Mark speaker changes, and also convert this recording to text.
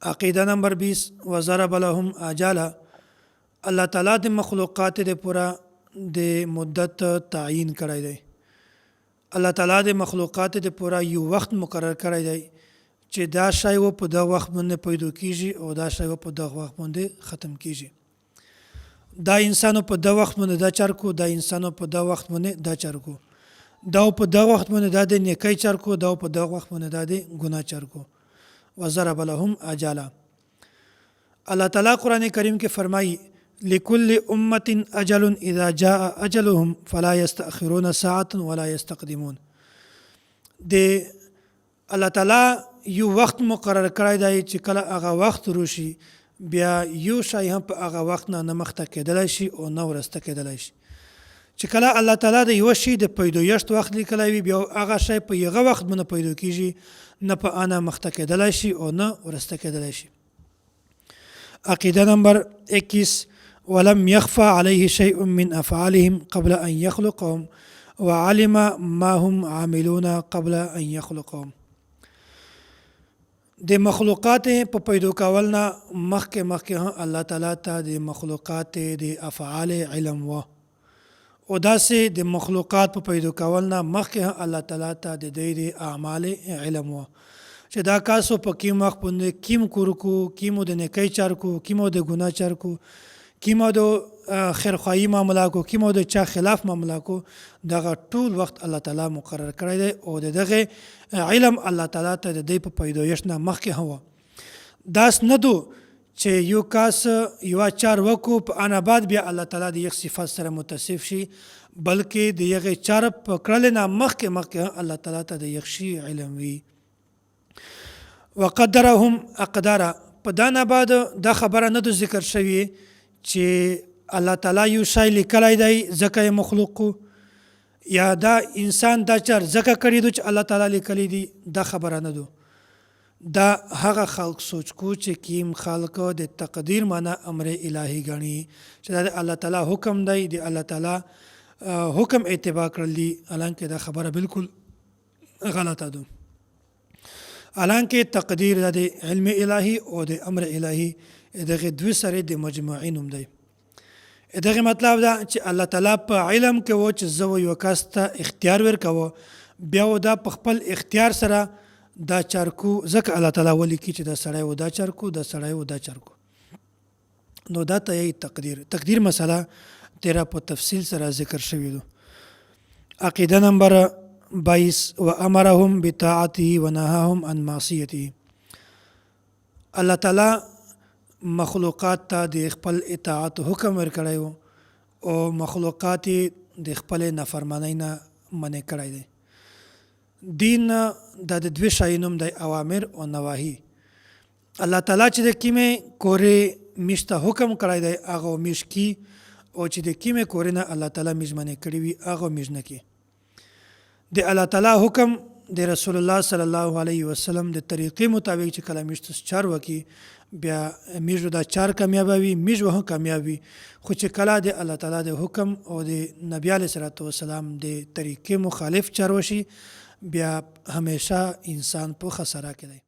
Speaker 1: عقیده نمبر 20 وضرب لهم اجالا الله تعالی د مخلوقات د پورا د مدت تعیین کړی دی. الله تعالی د مخلوقات د پورا یو وخت مقرر کړی دی چې دا شی و په دغه وخت باندې پیدا کیږي او دا شی و په دغه وخت باندې ختم کیږي. دا انسانو په دغه وخت باندې دا چار کو، دا انسانو په دغه وخت باندې دا چار کو، دا په دغه وخت باندې دا د نیکۍ چار کو، دا په دغه وخت باندې دا د ګناه چار کو. وضرب لهم اجالا. الله تعالی قرآن کریم کې فرمایي لكل امة اجل اذا جاء اجلهم فلا يستأخرون ساعة ولا يستقدمون. د الله تعالی یو وخت مقرر کړی دی چې کله هغه وخت روشي بیا یو شی هم په هغه وخت نه مخته کېدلی شي او نه ورسته کېدلی شي. چې کله الله تعالی د یو شي د پیدایښت وخت لیکلی وي بیا هغه شی په یغه وخت باندې پیدا کیږي، نه په انا مخته کېدلی شي او نه ورسته کېدلی شي. عقیده نمبر 21 ولم يخفى عليه شيء من افعالهم قبل ان يخلقهم وعلم ما هم عاملون قبل ان يخلقهم. د مخلوقات په پیدا کول نه مخکې الله تعالی ته د مخلوقات د افعال علم و، او داسې د مخلوقات په پیدا کول نه مخکې الله تعالی ته د دې د اعمال علم و چې دا کاسو په کیم وخت باندې کیم کور کو، کیمو د نیکۍ چار کو، کیمو د ګناه چار کو، کیمو د خیرخواهی معامله کو، کیمو د چا خلاف معامله کو. دغه ټول وخت الله تعالی مقرر کړی دی او دغه علم الله تعالی ته د دې په پیدایښت نه مخکې هوا. داس نه دو چې یو کاس یو چار وکو په ان بعد بیا الله تعالی د یک صفات سره متصف شي، بلکې د یغه چار په کړل نه مخکې الله تعالی ته د یک شی علم وی. وقدرهم اقدارا. په دانه بعد دا خبره نه ذکر شوی چې الله تعالی یو شی لیکلی دی ځکه مخلوق یا دا انسان دا چار ځکه کړی دو چې الله تعالی لیکلی دی، دا خبره نه دو. دا هغه خلق سوچ کو چې کیم خلق د تقدیر معنا امر الهی غني چې دا الله تعالی حکم دی، دی الله تعالی حکم اتباع کړل دي، حالانکه دا خبره بالکل غلطه ده. حالانکه تقدیر د علم الهی او د امر الهی دغه دوی سره د مجموعین هم دی. دغه مطلب دا چې الله تعالی په علم کې و چې زو یو کس ته اختیار ورکوه بیا و دا په خپل اختیار سره دا چارکو، ځکه الله تعالی ولیکي چې دا سړی و دا چارکو، دا سړی و دا چارکو. نو دا ته تقدیر مسله تیرا په تفصیل سره ذکر شوی دو. عقیده نمبر 22 وامرهم بطاعته ونهاهم عن معصیته. الله تعالی مخلوقات ته د خپل اطاعت حکم ورکړی و او مخلوقات د خپل نافرمانی نه منع کړی دی. دین د دوی شی نوم دی اوامر او نواهی. الله تعالی چې د کیمې کورې میشته حکم کړی دی هغه میش کی، او چې د کیمې کورې نه الله تعالی میش منع کړی وي هغه میش نه کی. د الله تعالی حکم د رسول الله صلی الله علیه وسلم د طریقې مطابق چې کله میشته چار وکي بیا میژو دا چار کامیابوي، میژو هم کامیابي. خو چې کله د الله تعالی د حکم او د نبی علیه الصلاة والسلام د طریقې مخالف چار وشي بیا همیشه انسان په خساره کې دی.